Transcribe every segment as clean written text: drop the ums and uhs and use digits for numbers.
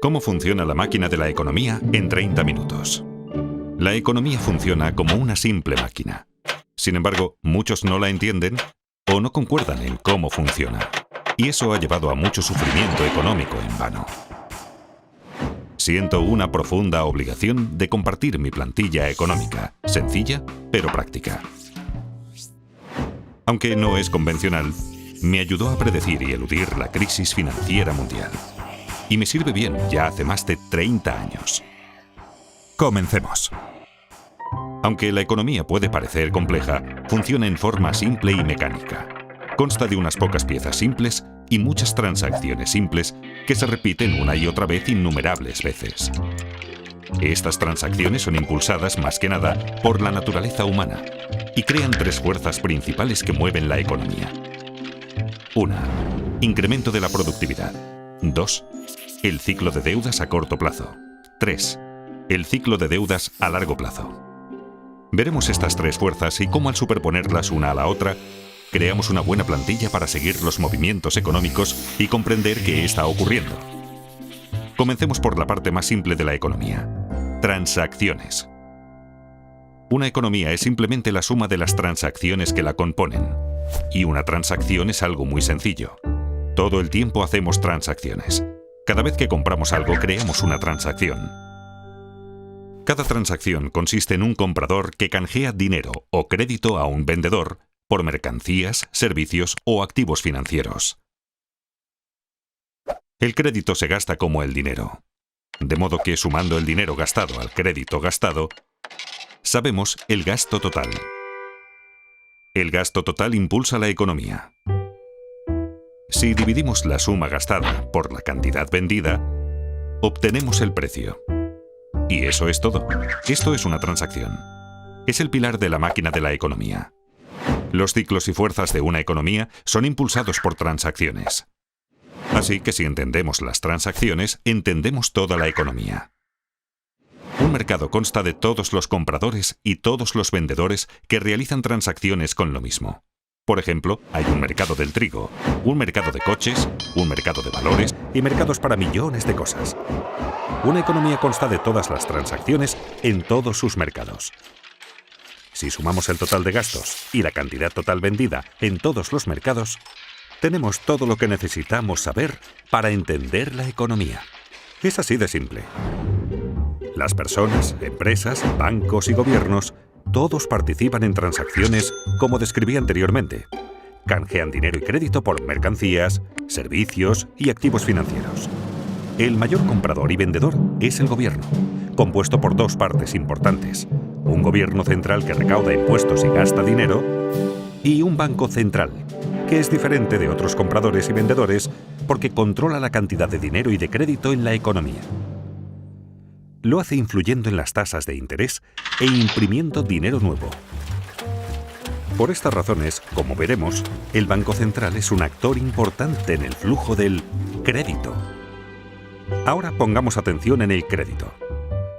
¿Cómo funciona la máquina de la economía en 30 minutos? La economía funciona como una simple máquina. Sin embargo, muchos no la entienden o no concuerdan en cómo funciona. Y eso ha llevado a mucho sufrimiento económico en vano. Siento una profunda obligación de compartir mi plantilla económica, sencilla pero práctica. Aunque no es convencional, me ayudó a predecir y eludir la crisis financiera mundial. Y me sirve bien ya hace más de 30 años. Comencemos. Aunque la economía puede parecer compleja, funciona en forma simple y mecánica. Consta de unas pocas piezas simples y muchas transacciones simples que se repiten una y otra vez innumerables veces. Estas transacciones son impulsadas más que nada por la naturaleza humana y crean tres fuerzas principales que mueven la economía. 1. Incremento de la productividad. 2. El ciclo de deudas a corto plazo. 3. El ciclo de deudas a largo plazo. Veremos estas tres fuerzas y cómo al superponerlas una a la otra, creamos una buena plantilla para seguir los movimientos económicos y comprender qué está ocurriendo. Comencemos por la parte más simple de la economía. Transacciones. Una economía es simplemente la suma de las transacciones que la componen. Y una transacción es algo muy sencillo. Todo el tiempo hacemos transacciones. Cada vez que compramos algo, creamos una transacción. Cada transacción consiste en un comprador que canjea dinero o crédito a un vendedor por mercancías, servicios o activos financieros. El crédito se gasta como el dinero. De modo que sumando el dinero gastado al crédito gastado, sabemos el gasto total. El gasto total impulsa la economía. Si dividimos la suma gastada por la cantidad vendida, obtenemos el precio. Y eso es todo. Esto es una transacción. Es el pilar de la máquina de la economía. Los ciclos y fuerzas de una economía son impulsados por transacciones. Así que si entendemos las transacciones, entendemos toda la economía. Un mercado consta de todos los compradores y todos los vendedores que realizan transacciones con lo mismo. Por ejemplo, hay un mercado del trigo, un mercado de coches, un mercado de valores y mercados para millones de cosas. Una economía consta de todas las transacciones en todos sus mercados. Si sumamos el total de gastos y la cantidad total vendida en todos los mercados, tenemos todo lo que necesitamos saber para entender la economía. Es así de simple. Las personas, empresas, bancos y gobiernos, todos participan en transacciones como describí anteriormente. Canjean dinero y crédito por mercancías, servicios y activos financieros. El mayor comprador y vendedor es el gobierno, compuesto por dos partes importantes. Un gobierno central que recauda impuestos y gasta dinero, y un banco central, que es diferente de otros compradores y vendedores porque controla la cantidad de dinero y de crédito en la economía. Lo hace influyendo en las tasas de interés e imprimiendo dinero nuevo. Por estas razones, como veremos, el Banco Central es un actor importante en el flujo del crédito. Ahora pongamos atención en el crédito.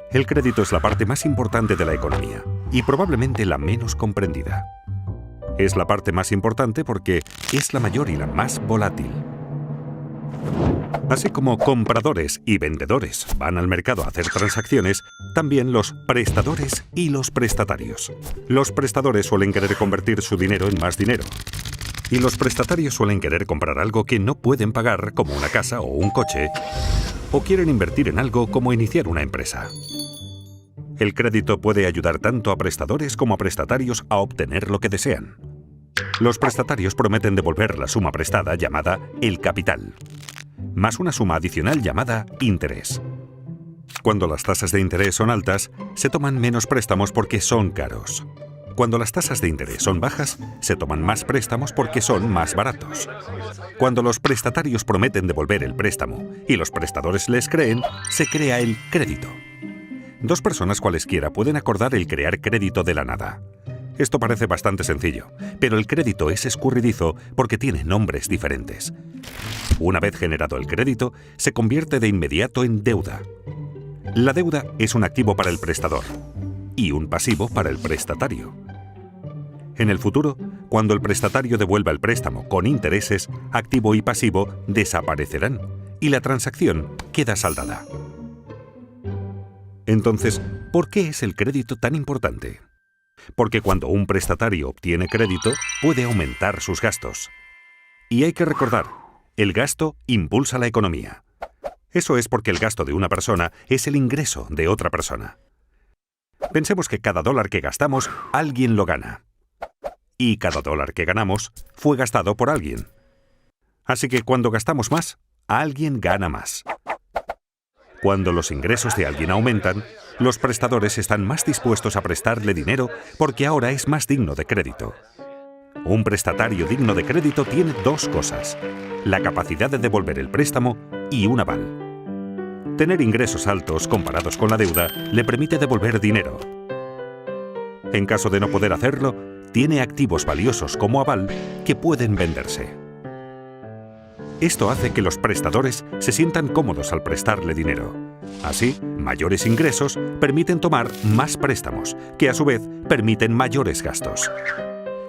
El crédito es la parte más importante de la economía y probablemente la menos comprendida. Es la parte más importante porque es la mayor y la más volátil. Así como compradores y vendedores van al mercado a hacer transacciones, también los prestadores y los prestatarios. Los prestadores suelen querer convertir su dinero en más dinero. Y los prestatarios suelen querer comprar algo que no pueden pagar, como una casa o un coche, o quieren invertir en algo como iniciar una empresa. El crédito puede ayudar tanto a prestadores como a prestatarios a obtener lo que desean. Los prestatarios prometen devolver la suma prestada llamada el capital, más una suma adicional llamada interés. Cuando las tasas de interés son altas, se toman menos préstamos porque son caros. Cuando las tasas de interés son bajas, se toman más préstamos porque son más baratos. Cuando los prestatarios prometen devolver el préstamo y los prestadores les creen, se crea el crédito. Dos personas cualesquiera pueden acordar el crear crédito de la nada. Esto parece bastante sencillo, pero el crédito es escurridizo porque tiene nombres diferentes. Una vez generado el crédito, se convierte de inmediato en deuda. La deuda es un activo para el prestador y un pasivo para el prestatario. En el futuro, cuando el prestatario devuelva el préstamo con intereses, activo y pasivo desaparecerán y la transacción queda saldada. Entonces, ¿por qué es el crédito tan importante? Porque cuando un prestatario obtiene crédito, puede aumentar sus gastos. Y hay que recordar, el gasto impulsa la economía. Eso es porque el gasto de una persona es el ingreso de otra persona. Pensemos que cada dólar que gastamos, alguien lo gana. Y cada dólar que ganamos fue gastado por alguien. Así que cuando gastamos más, alguien gana más. Cuando los ingresos de alguien aumentan, los prestadores están más dispuestos a prestarle dinero porque ahora es más digno de crédito. Un prestatario digno de crédito tiene dos cosas: la capacidad de devolver el préstamo y un aval. Tener ingresos altos comparados con la deuda le permite devolver dinero. En caso de no poder hacerlo, tiene activos valiosos como aval que pueden venderse. Esto hace que los prestadores se sientan cómodos al prestarle dinero. Así, mayores ingresos permiten tomar más préstamos, que a su vez permiten mayores gastos.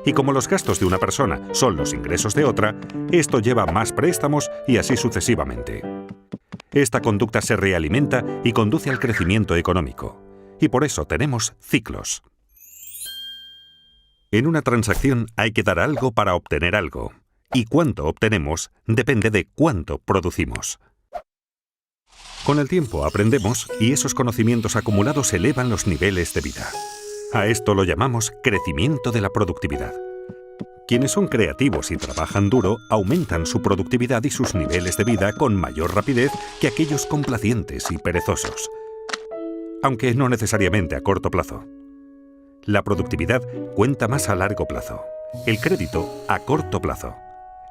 Y como los gastos de una persona son los ingresos de otra, esto lleva a más préstamos y así sucesivamente. Esta conducta se realimenta y conduce al crecimiento económico. Y por eso tenemos ciclos. En una transacción hay que dar algo para obtener algo. Y cuánto obtenemos depende de cuánto producimos. Con el tiempo aprendemos y esos conocimientos acumulados elevan los niveles de vida. A esto lo llamamos crecimiento de la productividad. Quienes son creativos y trabajan duro aumentan su productividad y sus niveles de vida con mayor rapidez que aquellos complacientes y perezosos. Aunque no necesariamente a corto plazo. La productividad cuenta más a largo plazo. El crédito a corto plazo.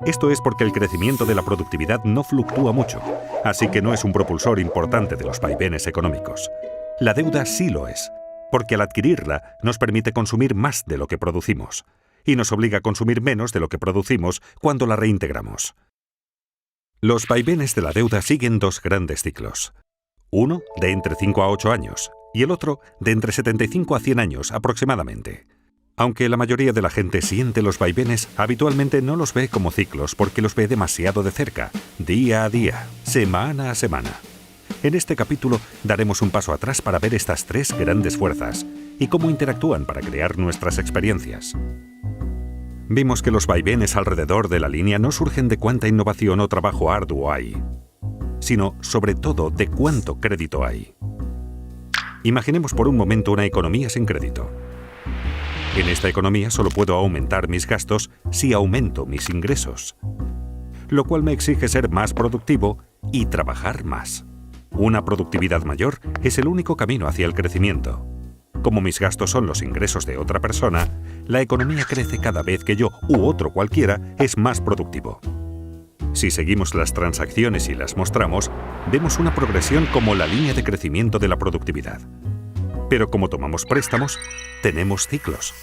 Esto es porque el crecimiento de la productividad no fluctúa mucho, así que no es un propulsor importante de los vaivenes económicos. La deuda sí lo es, porque al adquirirla nos permite consumir más de lo que producimos, y nos obliga a consumir menos de lo que producimos cuando la reintegramos. Los vaivenes de la deuda siguen dos grandes ciclos. Uno de entre 5 a 8 años, y el otro de entre 75 a 100 años aproximadamente. Aunque la mayoría de la gente siente los vaivenes, habitualmente no los ve como ciclos porque los ve demasiado de cerca, día a día, semana a semana. En este capítulo daremos un paso atrás para ver estas tres grandes fuerzas y cómo interactúan para crear nuestras experiencias. Vimos que los vaivenes alrededor de la línea no surgen de cuánta innovación o trabajo arduo hay, sino sobre todo de cuánto crédito hay. Imaginemos por un momento una economía sin crédito. En esta economía solo puedo aumentar mis gastos si aumento mis ingresos, lo cual me exige ser más productivo y trabajar más. Una productividad mayor es el único camino hacia el crecimiento. Como mis gastos son los ingresos de otra persona, la economía crece cada vez que yo u otro cualquiera es más productivo. Si seguimos las transacciones y las mostramos, vemos una progresión como la línea de crecimiento de la productividad. Pero como tomamos préstamos, tenemos ciclos.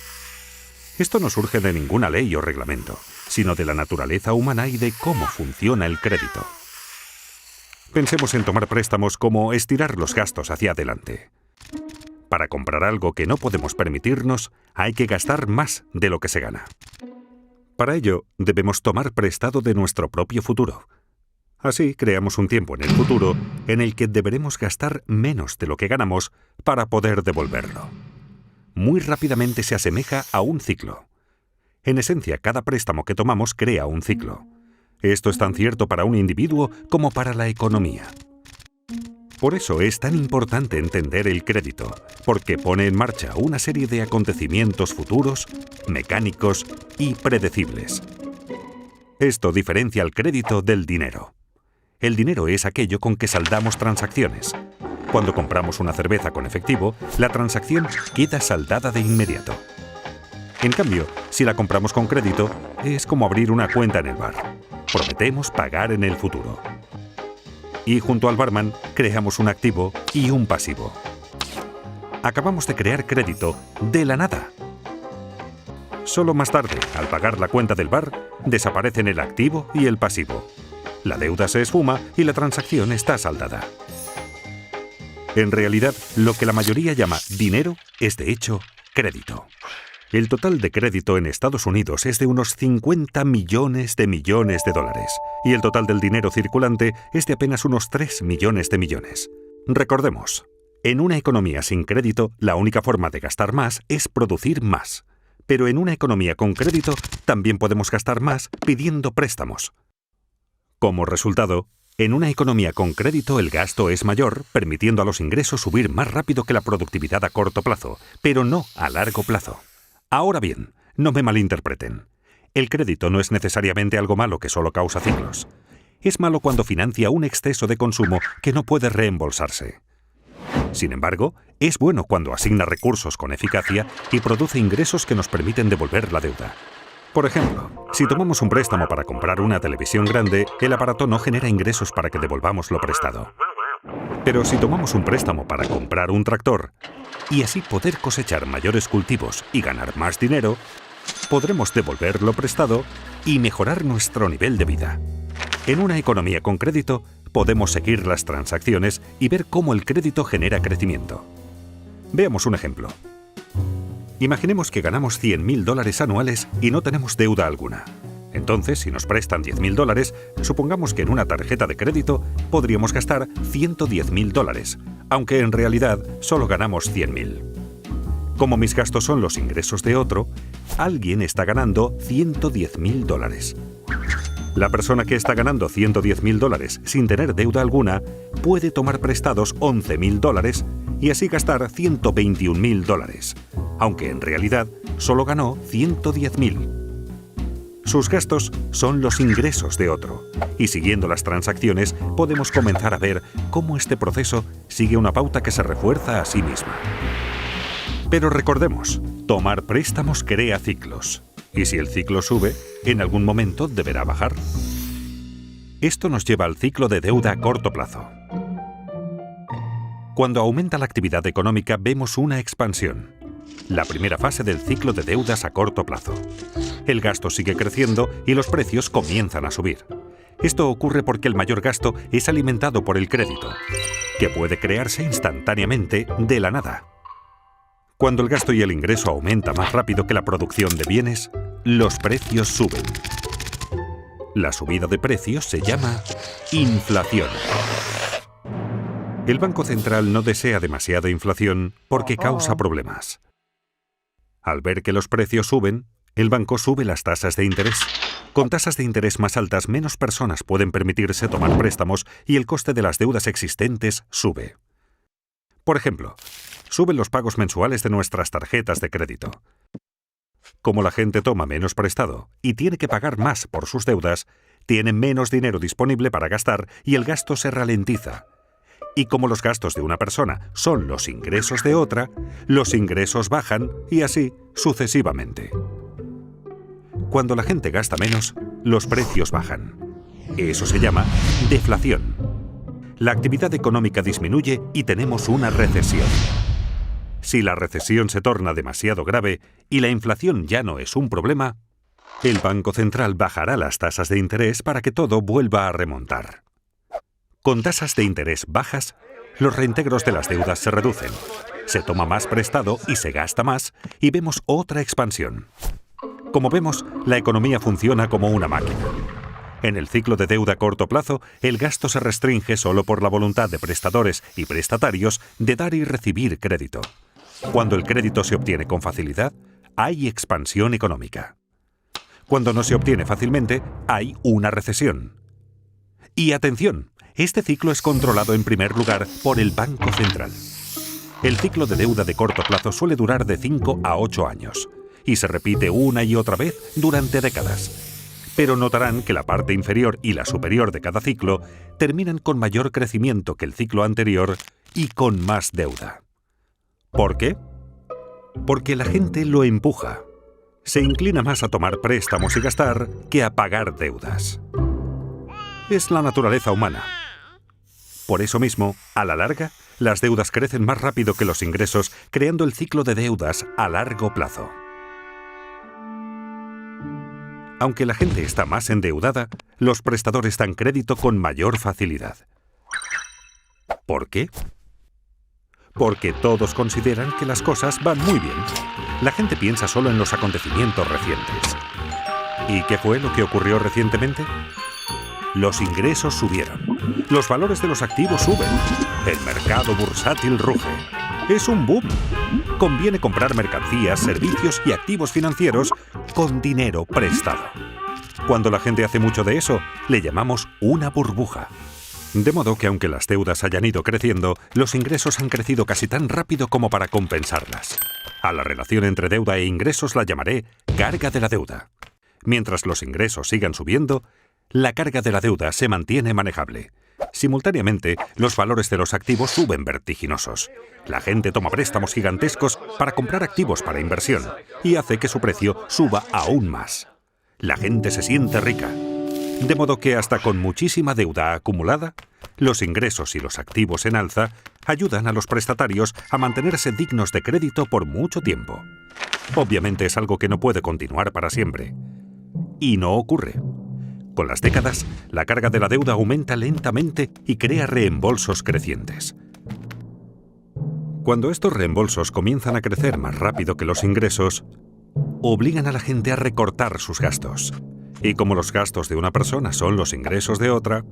Esto no surge de ninguna ley o reglamento, sino de la naturaleza humana y de cómo funciona el crédito. Pensemos en tomar préstamos como estirar los gastos hacia adelante. Para comprar algo que no podemos permitirnos, hay que gastar más de lo que se gana. Para ello, debemos tomar prestado de nuestro propio futuro. Así creamos un tiempo en el futuro en el que deberemos gastar menos de lo que ganamos para poder devolverlo. Muy rápidamente se asemeja a un ciclo. En esencia, cada préstamo que tomamos crea un ciclo. Esto es tan cierto para un individuo como para la economía. Por eso es tan importante entender el crédito, porque pone en marcha una serie de acontecimientos futuros, mecánicos y predecibles. Esto diferencia al crédito del dinero. El dinero es aquello con que saldamos transacciones. Cuando compramos una cerveza con efectivo, la transacción queda saldada de inmediato. En cambio, si la compramos con crédito, es como abrir una cuenta en el bar. Prometemos pagar en el futuro. Y junto al barman, creamos un activo y un pasivo. Acabamos de crear crédito de la nada. Solo más tarde, al pagar la cuenta del bar, desaparecen el activo y el pasivo. La deuda se esfuma y la transacción está saldada. En realidad, lo que la mayoría llama dinero es de hecho crédito. El total de crédito en Estados Unidos es de unos 50 millones de dólares, y el total del dinero circulante es de apenas unos 3 millones de millones. Recordemos, en una economía sin crédito, la única forma de gastar más es producir más. Pero en una economía con crédito, también podemos gastar más pidiendo préstamos. Como resultado, en una economía con crédito el gasto es mayor, permitiendo a los ingresos subir más rápido que la productividad a corto plazo, pero no a largo plazo. Ahora bien, no me malinterpreten. El crédito no es necesariamente algo malo que solo causa ciclos. Es malo cuando financia un exceso de consumo que no puede reembolsarse. Sin embargo, es bueno cuando asigna recursos con eficacia y produce ingresos que nos permiten devolver la deuda. Por ejemplo, si tomamos un préstamo para comprar una televisión grande, el aparato no genera ingresos para que devolvamos lo prestado. Pero si tomamos un préstamo para comprar un tractor, y así poder cosechar mayores cultivos y ganar más dinero, podremos devolver lo prestado y mejorar nuestro nivel de vida. En una economía con crédito, podemos seguir las transacciones y ver cómo el crédito genera crecimiento. Veamos un ejemplo. Imaginemos que ganamos $100.000 anuales y no tenemos deuda alguna. Entonces, si nos prestan $10.000, supongamos que en una tarjeta de crédito podríamos gastar $110.000, aunque en realidad solo ganamos $100.000. Como mis gastos son los ingresos de otro, alguien está ganando $110.000. La persona que está ganando $110.000 sin tener deuda alguna puede tomar prestados $11.000 y así gastar $121.000, aunque en realidad solo ganó $110.000. Sus gastos son los ingresos de otro, y siguiendo las transacciones podemos comenzar a ver cómo este proceso sigue una pauta que se refuerza a sí misma. Pero recordemos, tomar préstamos crea ciclos, y si el ciclo sube, en algún momento deberá bajar. Esto nos lleva al ciclo de deuda a corto plazo. Cuando aumenta la actividad económica vemos una expansión, la primera fase del ciclo de deudas a corto plazo. El gasto sigue creciendo y los precios comienzan a subir. Esto ocurre porque el mayor gasto es alimentado por el crédito, que puede crearse instantáneamente de la nada. Cuando el gasto y el ingreso aumenta más rápido que la producción de bienes, los precios suben. La subida de precios se llama inflación. El Banco Central no desea demasiada inflación porque causa problemas. Al ver que los precios suben, el banco sube las tasas de interés. Con tasas de interés más altas, menos personas pueden permitirse tomar préstamos y el coste de las deudas existentes sube. Por ejemplo, suben los pagos mensuales de nuestras tarjetas de crédito. Como la gente toma menos prestado y tiene que pagar más por sus deudas, tienen menos dinero disponible para gastar y el gasto se ralentiza. Y como los gastos de una persona son los ingresos de otra, los ingresos bajan y así sucesivamente. Cuando la gente gasta menos, los precios bajan. Eso se llama deflación. La actividad económica disminuye y tenemos una recesión. Si la recesión se torna demasiado grave y la inflación ya no es un problema, el Banco Central bajará las tasas de interés para que todo vuelva a remontar. Con tasas de interés bajas, los reintegros de las deudas se reducen, se toma más prestado y se gasta más, y vemos otra expansión. Como vemos, la economía funciona como una máquina. En el ciclo de deuda a corto plazo, el gasto se restringe solo por la voluntad de prestadores y prestatarios de dar y recibir crédito. Cuando el crédito se obtiene con facilidad, hay expansión económica. Cuando no se obtiene fácilmente, hay una recesión. Y atención, este ciclo es controlado en primer lugar por el Banco Central. El ciclo de deuda de corto plazo suele durar de 5 a 8 años y se repite una y otra vez durante décadas. Pero notarán que la parte inferior y la superior de cada ciclo terminan con mayor crecimiento que el ciclo anterior y con más deuda. ¿Por qué? Porque la gente lo empuja. Se inclina más a tomar préstamos y gastar que a pagar deudas. Es la naturaleza humana. Por eso mismo, a la larga, las deudas crecen más rápido que los ingresos, creando el ciclo de deudas a largo plazo. Aunque la gente está más endeudada, los prestadores dan crédito con mayor facilidad. ¿Por qué? Porque todos consideran que las cosas van muy bien. La gente piensa solo en los acontecimientos recientes. ¿Y qué fue lo que ocurrió recientemente? Los ingresos subieron. Los valores de los activos suben. El mercado bursátil ruge. Es un boom. Conviene comprar mercancías, servicios y activos financieros con dinero prestado. Cuando la gente hace mucho de eso, le llamamos una burbuja. De modo que aunque las deudas hayan ido creciendo, los ingresos han crecido casi tan rápido como para compensarlas. A la relación entre deuda e ingresos la llamaré carga de la deuda. Mientras los ingresos sigan subiendo, la carga de la deuda se mantiene manejable. Simultáneamente, los valores de los activos suben vertiginosos. La gente toma préstamos gigantescos para comprar activos para inversión y hace que su precio suba aún más. La gente se siente rica. De modo que hasta con muchísima deuda acumulada, los ingresos y los activos en alza ayudan a los prestatarios a mantenerse dignos de crédito por mucho tiempo. Obviamente es algo que no puede continuar para siempre. Y no ocurre. Con las décadas, la carga de la deuda aumenta lentamente y crea reembolsos crecientes. Cuando estos reembolsos comienzan a crecer más rápido que los ingresos, obligan a la gente a recortar sus gastos. Y como los gastos de una persona son los ingresos de otra,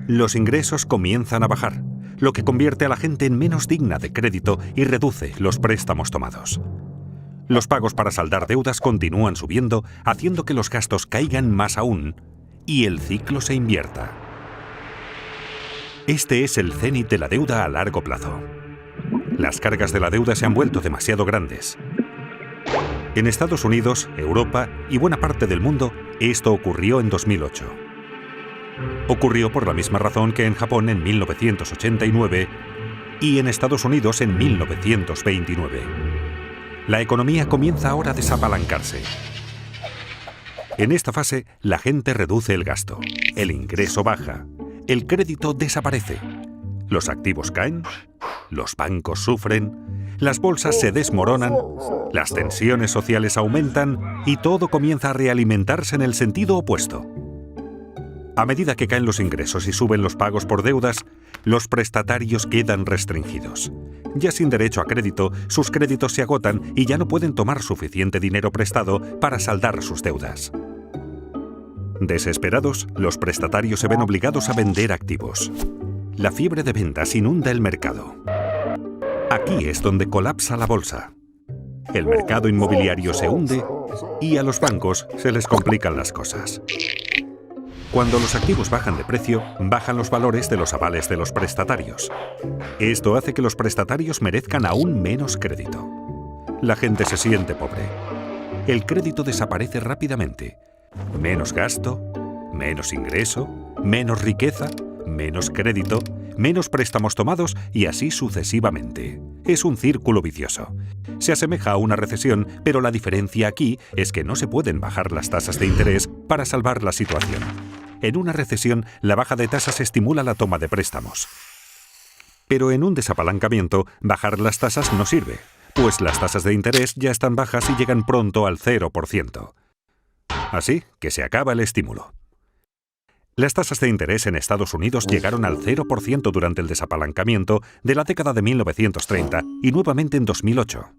los ingresos comienzan a bajar, lo que convierte a la gente en menos digna de crédito y reduce los préstamos tomados. Los pagos para saldar deudas continúan subiendo, haciendo que los gastos caigan más aún y el ciclo se invierta. Este es el cenit de la deuda a largo plazo. Las cargas de la deuda se han vuelto demasiado grandes. En Estados Unidos, Europa y buena parte del mundo, esto ocurrió en 2008. Ocurrió por la misma razón que en Japón en 1989 y en Estados Unidos en 1929. La economía comienza ahora a desapalancarse. En esta fase, la gente reduce el gasto, el ingreso baja, el crédito desaparece, los activos caen, los bancos sufren, las bolsas se desmoronan, las tensiones sociales aumentan y todo comienza a realimentarse en el sentido opuesto. A medida que caen los ingresos y suben los pagos por deudas, los prestatarios quedan restringidos. Ya sin derecho a crédito, sus créditos se agotan y ya no pueden tomar suficiente dinero prestado para saldar sus deudas. Desesperados, los prestatarios se ven obligados a vender activos. La fiebre de ventas inunda el mercado. Aquí es donde colapsa la bolsa. El mercado inmobiliario se hunde y a los bancos se les complican las cosas. Cuando los activos bajan de precio, bajan los valores de los avales de los prestatarios. Esto hace que los prestatarios merezcan aún menos crédito. La gente se siente pobre. El crédito desaparece rápidamente. Menos gasto, menos ingreso, menos riqueza, menos crédito, menos préstamos tomados y así sucesivamente. Es un círculo vicioso. Se asemeja a una recesión, pero la diferencia aquí es que no se pueden bajar las tasas de interés para salvar la situación. En una recesión, la baja de tasas estimula la toma de préstamos. Pero en un desapalancamiento, bajar las tasas no sirve, pues las tasas de interés ya están bajas y llegan pronto al 0%. Así que se acaba el estímulo. Las tasas de interés en Estados Unidos llegaron al 0% durante el desapalancamiento de la década de 1930 y nuevamente en 2008.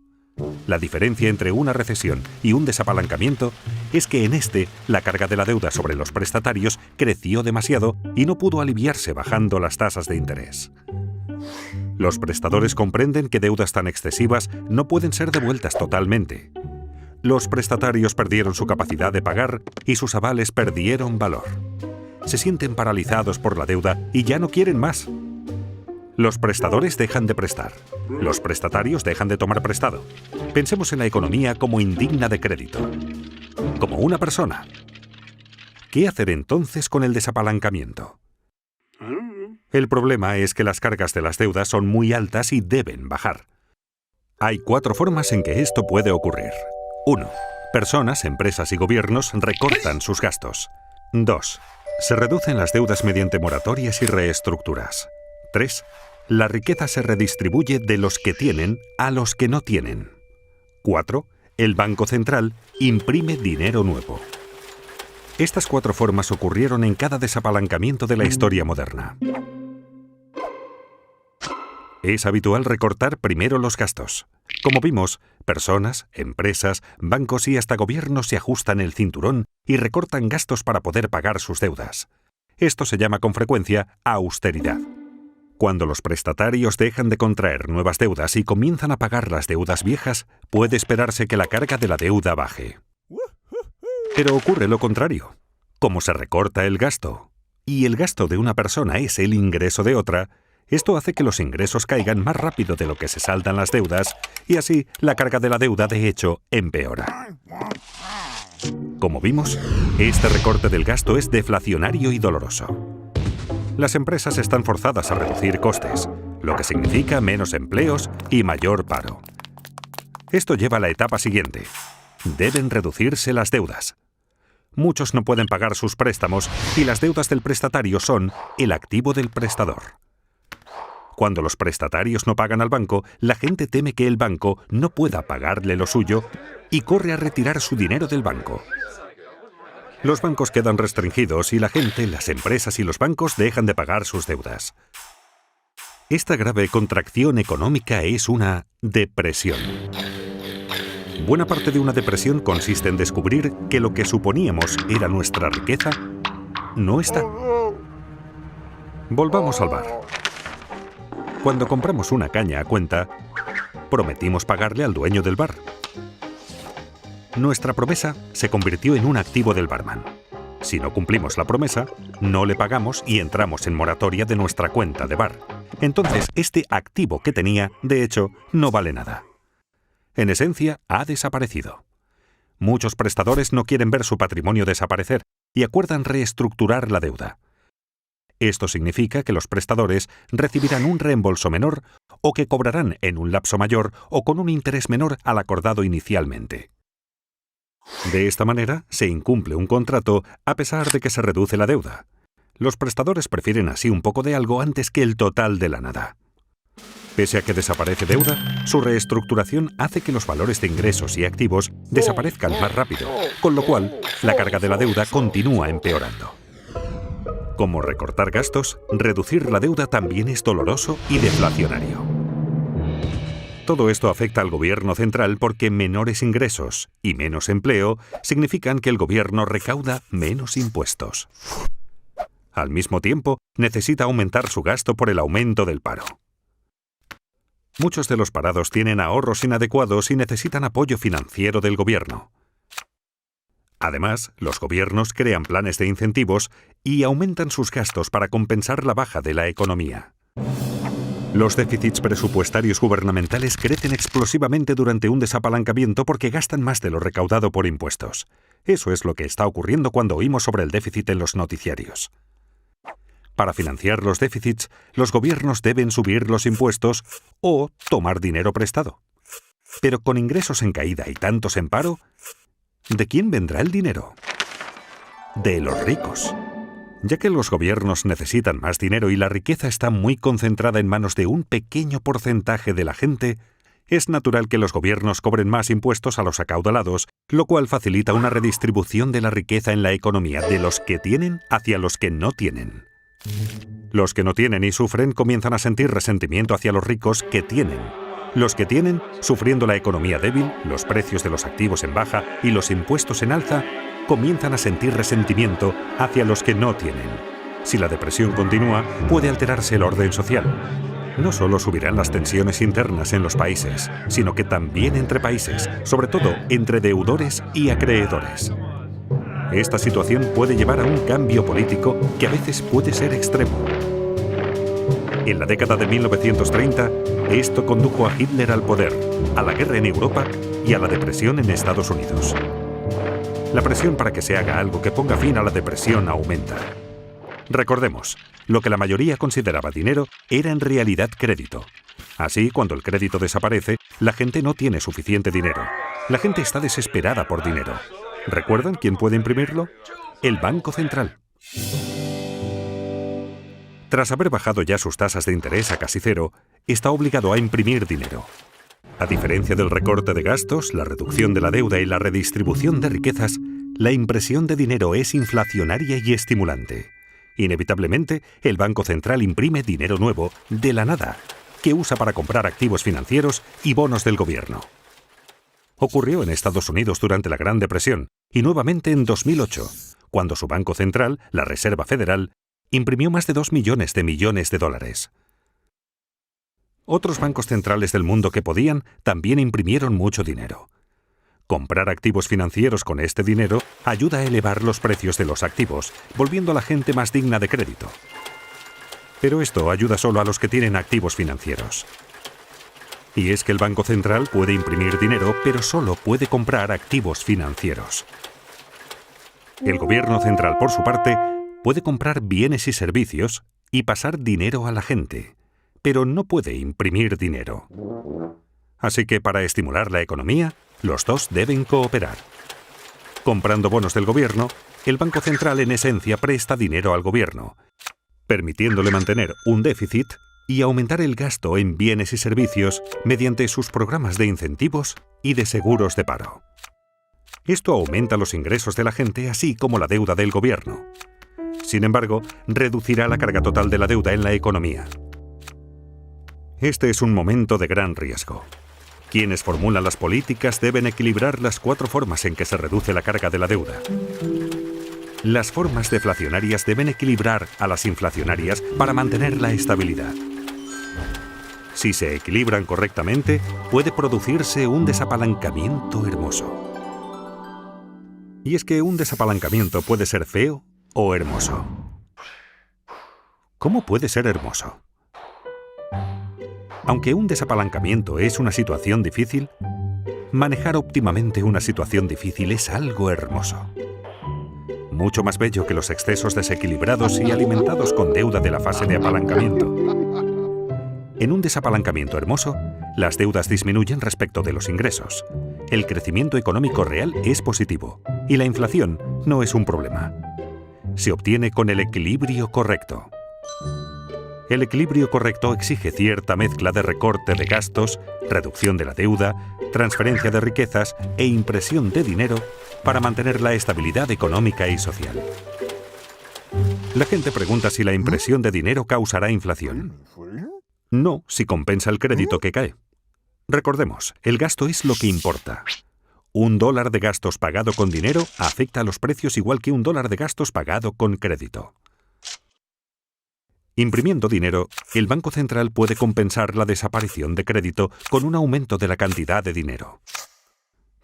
La diferencia entre una recesión y un desapalancamiento es que en este, la carga de la deuda sobre los prestatarios creció demasiado y no pudo aliviarse bajando las tasas de interés. Los prestadores comprenden que deudas tan excesivas no pueden ser devueltas totalmente. Los prestatarios perdieron su capacidad de pagar y sus avales perdieron valor. Se sienten paralizados por la deuda y ya no quieren más. Los prestadores dejan de prestar. Los prestatarios dejan de tomar prestado. Pensemos en la economía como indigna de crédito. Como una persona. ¿Qué hacer entonces con el desapalancamiento? El problema es que las cargas de las deudas son muy altas y deben bajar. Hay 4 formas en que esto puede ocurrir. 1. Personas, empresas y gobiernos recortan sus gastos. 2. Se reducen las deudas mediante moratorias y reestructuras. 3. La riqueza se redistribuye de los que tienen a los que no tienen. 4. El Banco Central imprime dinero nuevo. Estas 4 formas ocurrieron en cada desapalancamiento de la historia moderna. Es habitual recortar primero los gastos. Como vimos, personas, empresas, bancos y hasta gobiernos se ajustan el cinturón y recortan gastos para poder pagar sus deudas. Esto se llama con frecuencia austeridad. Cuando los prestatarios dejan de contraer nuevas deudas y comienzan a pagar las deudas viejas, puede esperarse que la carga de la deuda baje. Pero ocurre lo contrario. Como se recorta el gasto, y el gasto de una persona es el ingreso de otra, esto hace que los ingresos caigan más rápido de lo que se saldan las deudas, y así la carga de la deuda de hecho empeora. Como vimos, este recorte del gasto es deflacionario y doloroso. Las empresas están forzadas a reducir costes, lo que significa menos empleos y mayor paro. Esto lleva a la etapa siguiente. Deben reducirse las deudas. Muchos no pueden pagar sus préstamos y las deudas del prestatario son el activo del prestador. Cuando los prestatarios no pagan al banco, la gente teme que el banco no pueda pagarle lo suyo y corre a retirar su dinero del banco. Los bancos quedan restringidos y la gente, las empresas y los bancos dejan de pagar sus deudas. Esta grave contracción económica es una depresión. Buena parte de una depresión consiste en descubrir que lo que suponíamos era nuestra riqueza no está. Volvamos al bar. Cuando compramos una caña a cuenta, prometimos pagarle al dueño del bar. Nuestra promesa se convirtió en un activo del barman. Si no cumplimos la promesa, no le pagamos y entramos en moratoria de nuestra cuenta de bar. Entonces, este activo que tenía, de hecho, no vale nada. En esencia, ha desaparecido. Muchos prestadores no quieren ver su patrimonio desaparecer y acuerdan reestructurar la deuda. Esto significa que los prestadores recibirán un reembolso menor o que cobrarán en un lapso mayor o con un interés menor al acordado inicialmente. De esta manera, se incumple un contrato a pesar de que se reduce la deuda. Los prestadores prefieren así un poco de algo antes que el total de la nada. Pese a que desaparece deuda, su reestructuración hace que los valores de ingresos y activos desaparezcan más rápido, con lo cual la carga de la deuda continúa empeorando. Como recortar gastos, reducir la deuda también es doloroso y deflacionario. Todo esto afecta al gobierno central porque menores ingresos y menos empleo significan que el gobierno recauda menos impuestos. Al mismo tiempo, necesita aumentar su gasto por el aumento del paro. Muchos de los parados tienen ahorros inadecuados y necesitan apoyo financiero del gobierno. Además, los gobiernos crean planes de incentivos y aumentan sus gastos para compensar la baja de la economía. Los déficits presupuestarios gubernamentales crecen explosivamente durante un desapalancamiento porque gastan más de lo recaudado por impuestos. Eso es lo que está ocurriendo cuando oímos sobre el déficit en los noticiarios. Para financiar los déficits, los gobiernos deben subir los impuestos o tomar dinero prestado. Pero con ingresos en caída y tantos en paro, ¿de quién vendrá el dinero? De los ricos. Ya que los gobiernos necesitan más dinero y la riqueza está muy concentrada en manos de un pequeño porcentaje de la gente, es natural que los gobiernos cobren más impuestos a los acaudalados, lo cual facilita una redistribución de la riqueza en la economía de los que tienen hacia los que no tienen. Los que no tienen y sufren comienzan a sentir resentimiento hacia los ricos que tienen. Los que tienen, sufriendo la economía débil, los precios de los activos en baja y los impuestos en alza, comienzan a sentir resentimiento hacia los que no tienen. Si la depresión continúa, puede alterarse el orden social. No solo subirán las tensiones internas en los países, sino que también entre países, sobre todo entre deudores y acreedores. Esta situación puede llevar a un cambio político que a veces puede ser extremo. En la década de 1930, esto condujo a Hitler al poder, a la guerra en Europa y a la depresión en Estados Unidos. La presión para que se haga algo que ponga fin a la depresión aumenta. Recordemos, lo que la mayoría consideraba dinero era en realidad crédito. Así, cuando el crédito desaparece, la gente no tiene suficiente dinero. La gente está desesperada por dinero. ¿Recuerdan quién puede imprimirlo? El Banco Central. Tras haber bajado ya sus tasas de interés a casi cero, está obligado a imprimir dinero. A diferencia del recorte de gastos, la reducción de la deuda y la redistribución de riquezas, la impresión de dinero es inflacionaria y estimulante. Inevitablemente, el Banco Central imprime dinero nuevo de la nada que usa para comprar activos financieros y bonos del gobierno. Ocurrió en Estados Unidos durante la Gran Depresión y nuevamente en 2008, cuando su Banco Central, la Reserva Federal, imprimió más de 2 millones de dólares. Otros bancos centrales del mundo que podían también imprimieron mucho dinero. Comprar activos financieros con este dinero ayuda a elevar los precios de los activos, volviendo a la gente más digna de crédito. Pero esto ayuda solo a los que tienen activos financieros. Y es que el Banco Central puede imprimir dinero, pero solo puede comprar activos financieros. El Gobierno Central, por su parte, puede comprar bienes y servicios y pasar dinero a la gente, pero no puede imprimir dinero. Así que para estimular la economía, los dos deben cooperar. Comprando bonos del gobierno, el Banco Central en esencia presta dinero al gobierno, permitiéndole mantener un déficit y aumentar el gasto en bienes y servicios mediante sus programas de incentivos y de seguros de paro. Esto aumenta los ingresos de la gente, así como la deuda del gobierno. Sin embargo, reducirá la carga total de la deuda en la economía. Este es un momento de gran riesgo. Quienes formulan las políticas deben equilibrar las 4 formas en que se reduce la carga de la deuda. Las formas deflacionarias deben equilibrar a las inflacionarias para mantener la estabilidad. Si se equilibran correctamente, puede producirse un desapalancamiento hermoso. Y es que un desapalancamiento puede ser feo o hermoso. ¿Cómo puede ser hermoso? Aunque un desapalancamiento es una situación difícil, manejar óptimamente una situación difícil es algo hermoso. Mucho más bello que los excesos desequilibrados y alimentados con deuda de la fase de apalancamiento. En un desapalancamiento hermoso, las deudas disminuyen respecto de los ingresos. El crecimiento económico real es positivo y la inflación no es un problema. Se obtiene con el equilibrio correcto. El equilibrio correcto exige cierta mezcla de recorte de gastos, reducción de la deuda, transferencia de riquezas e impresión de dinero para mantener la estabilidad económica y social. La gente pregunta si la impresión de dinero causará inflación. No, si compensa el crédito que cae. Recordemos, el gasto es lo que importa. $1 de gastos pagado con dinero afecta a los precios igual que $1 de gastos pagado con crédito. Imprimiendo dinero, el Banco Central puede compensar la desaparición de crédito con un aumento de la cantidad de dinero.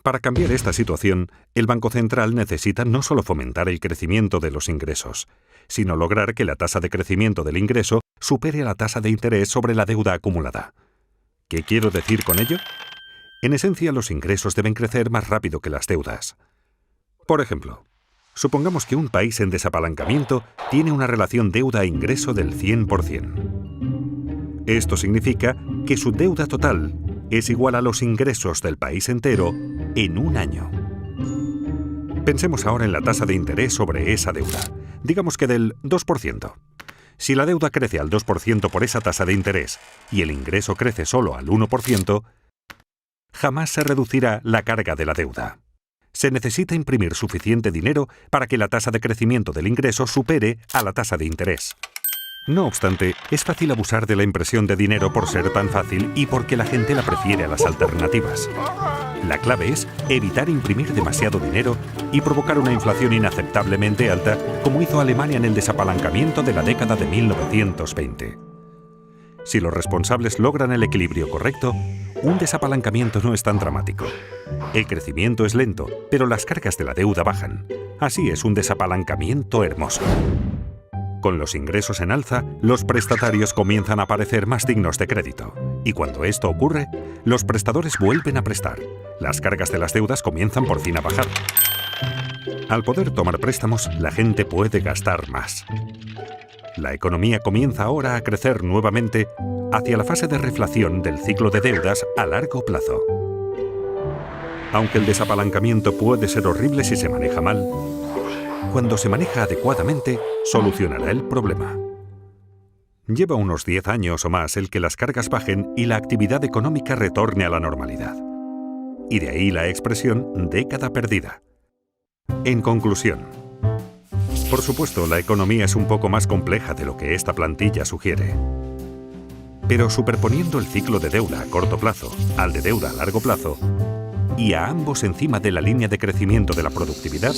Para cambiar esta situación, el Banco Central necesita no solo fomentar el crecimiento de los ingresos, sino lograr que la tasa de crecimiento del ingreso supere a la tasa de interés sobre la deuda acumulada. ¿Qué quiero decir con ello? En esencia, los ingresos deben crecer más rápido que las deudas. Por ejemplo, supongamos que un país en desapalancamiento tiene una relación deuda-ingreso del 100%. Esto significa que su deuda total es igual a los ingresos del país entero en un año. Pensemos ahora en la tasa de interés sobre esa deuda, digamos que del 2%. Si la deuda crece al 2% por esa tasa de interés y el ingreso crece solo al 1%, jamás se reducirá la carga de la deuda. Se necesita imprimir suficiente dinero para que la tasa de crecimiento del ingreso supere a la tasa de interés. No obstante, es fácil abusar de la impresión de dinero por ser tan fácil y porque la gente la prefiere a las alternativas. La clave es evitar imprimir demasiado dinero y provocar una inflación inaceptablemente alta, como hizo Alemania en el desapalancamiento de la década de 1920. Si los responsables logran el equilibrio correcto, un desapalancamiento no es tan dramático. El crecimiento es lento, pero las cargas de la deuda bajan. Así es un desapalancamiento hermoso. Con los ingresos en alza, los prestatarios comienzan a parecer más dignos de crédito. Y cuando esto ocurre, los prestadores vuelven a prestar. Las cargas de las deudas comienzan por fin a bajar. Al poder tomar préstamos, la gente puede gastar más. La economía comienza ahora a crecer nuevamente hacia la fase de reflación del ciclo de deudas a largo plazo. Aunque el desapalancamiento puede ser horrible si se maneja mal, cuando se maneja adecuadamente, solucionará el problema. Lleva unos 10 años o más el que las cargas bajen y la actividad económica retorne a la normalidad. Y de ahí la expresión década perdida. En conclusión, por supuesto, la economía es un poco más compleja de lo que esta plantilla sugiere. Pero superponiendo el ciclo de deuda a corto plazo al de deuda a largo plazo, y a ambos encima de la línea de crecimiento de la productividad,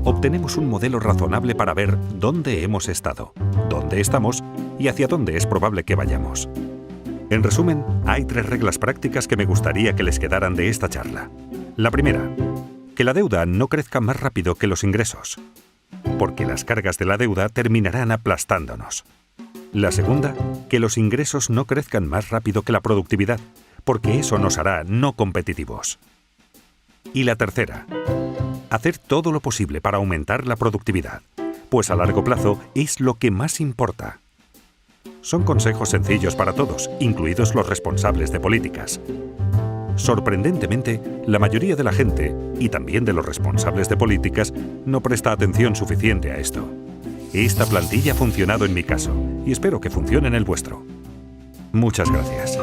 obtenemos un modelo razonable para ver dónde hemos estado, dónde estamos y hacia dónde es probable que vayamos. En resumen, hay 3 reglas prácticas que me gustaría que les quedaran de esta charla. La primera, que la deuda no crezca más rápido que los ingresos, porque las cargas de la deuda terminarán aplastándonos. La segunda, que los ingresos no crezcan más rápido que la productividad, porque eso nos hará no competitivos. Y la tercera, hacer todo lo posible para aumentar la productividad, pues a largo plazo es lo que más importa. Son consejos sencillos para todos, incluidos los responsables de políticas. Sorprendentemente, la mayoría de la gente, y también de los responsables de políticas, no presta atención suficiente a esto. Esta plantilla ha funcionado en mi caso, y espero que funcione en el vuestro. Muchas gracias.